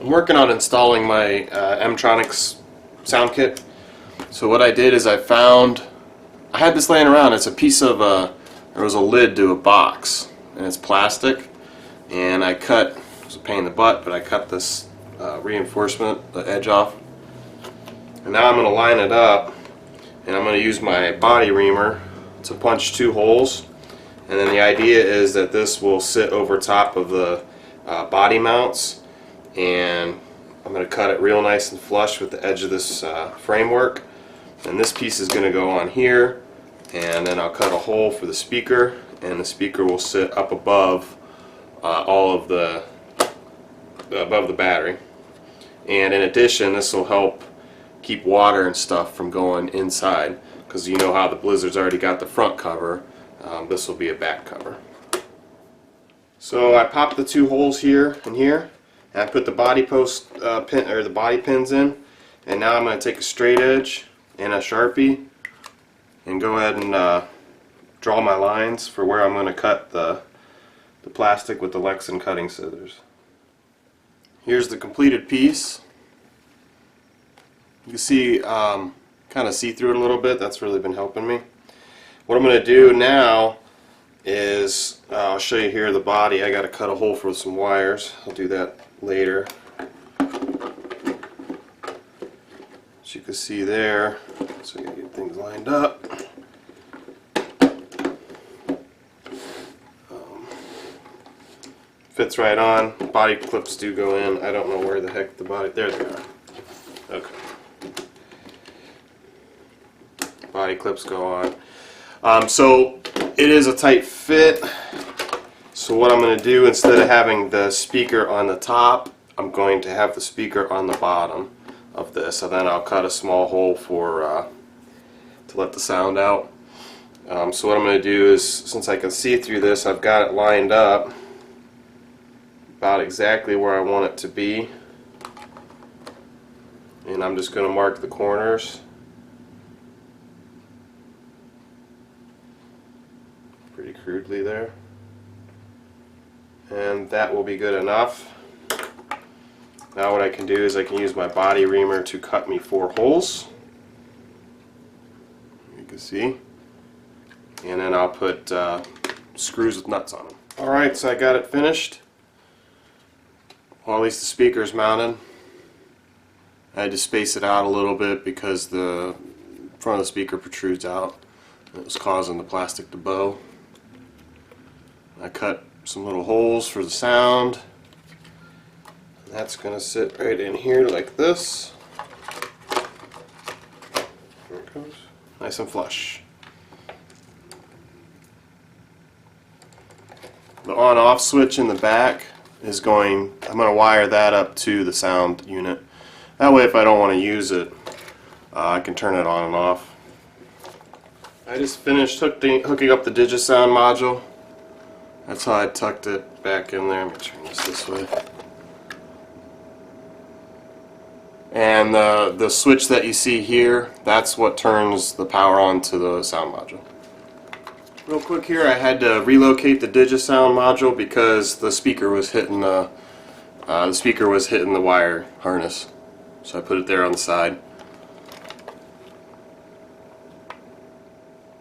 I'm working on installing my Mtroniks sound kit. So what I did is I had this laying around. It's a piece of there was a lid to a box, and it's plastic. And I cut, it was a pain in the butt, but I cut this reinforcement, the edge off. And now I'm going to line it up, and I'm going to use my body reamer to punch 2 holes. And then the idea is that this will sit over top of the body mounts. And I'm going to cut it real nice and flush with the edge of this framework. And this piece is going to go on here, and then I'll cut a hole for the speaker, and the speaker will sit up above all of above the battery. And in addition, this will help keep water and stuff from going inside, because you know how the Blizzard's already got the front cover. This will be a back cover. So I popped the 2 holes here and here. And I put the body post pin, or the body pins in, and now I'm going to take a straight edge and a Sharpie and go ahead and draw my lines for where I'm going to cut the plastic with the Lexan cutting scissors. Here's the completed piece. You can see, kind of see through it a little bit. That's really been helping me. What I'm going to do now is, I'll show you here the body. I got to cut a hole for some wires. I'll do that later. As you can see there, so I gotta get things lined up. Fits right on. Body clips do go in. I don't know where the heck the body. There they are. Okay. Body clips go on. So it is a tight fit. So what I'm going to do, instead of having the speaker on the top, I'm going to have the speaker on the bottom of this, and then I'll cut a small hole for to let the sound out. So what I'm going to do is, since I can see through this, I've got it lined up about exactly where I want it to be, and I'm just going to mark the corners pretty crudely there. And that will be good enough. Now what I can do is I can use my body reamer to cut me 4 holes. You can see. And then I'll put screws with nuts on them. Alright, so I got it finished. Well, at least the speaker's mounted. I had to space it out a little bit because the front of the speaker protrudes out. It was causing the plastic to bow. I cut some little holes for the sound. And that's going to sit right in here like this. There it goes. Nice and flush. The on-off switch in the back is I'm going to wire that up to the sound unit. That way if I don't want to use it, I can turn it on and off. I just finished hooking up the Digisound module. That's how I tucked it back in there. I'm going to turn this way. And the switch that you see here, that's what turns the power on to the sound module. Real quick here, I had to relocate the Digisound module because the speaker was hitting the wire harness. So I put it there on the side.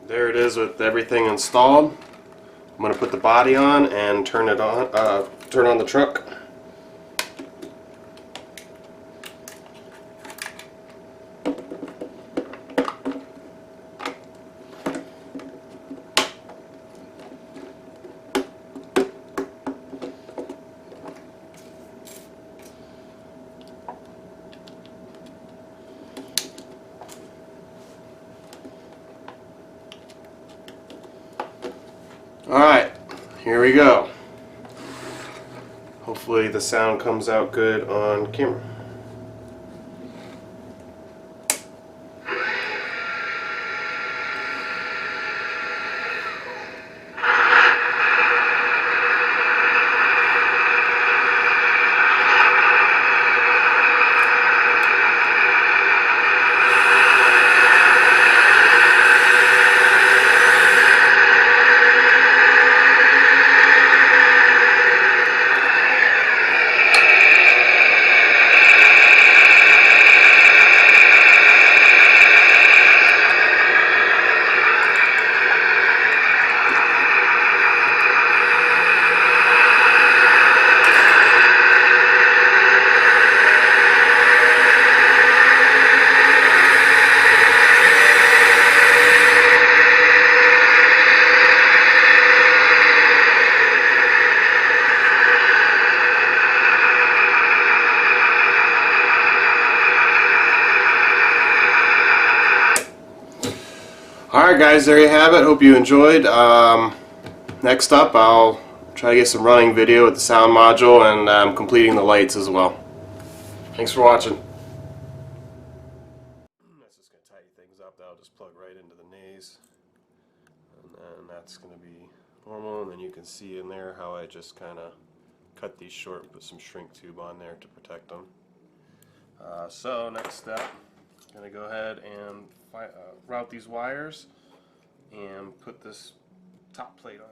There it is with everything installed. I'm going to put the body on and turn on the truck. Alright, here we go. Hopefully the sound comes out good on camera. Alright guys, there you have it. Hope you enjoyed. Next up, I'll try to get some running video with the sound module, and I'm completing the lights as well. Thanks for watching. That's just going to tighten things up. That'll just plug right into the nays. And then that's going to be normal, and then you can see in there how I just kind of cut these short and put some shrink tube on there to protect them. So next step, I'm going to go ahead and route these wires and put this top plate on.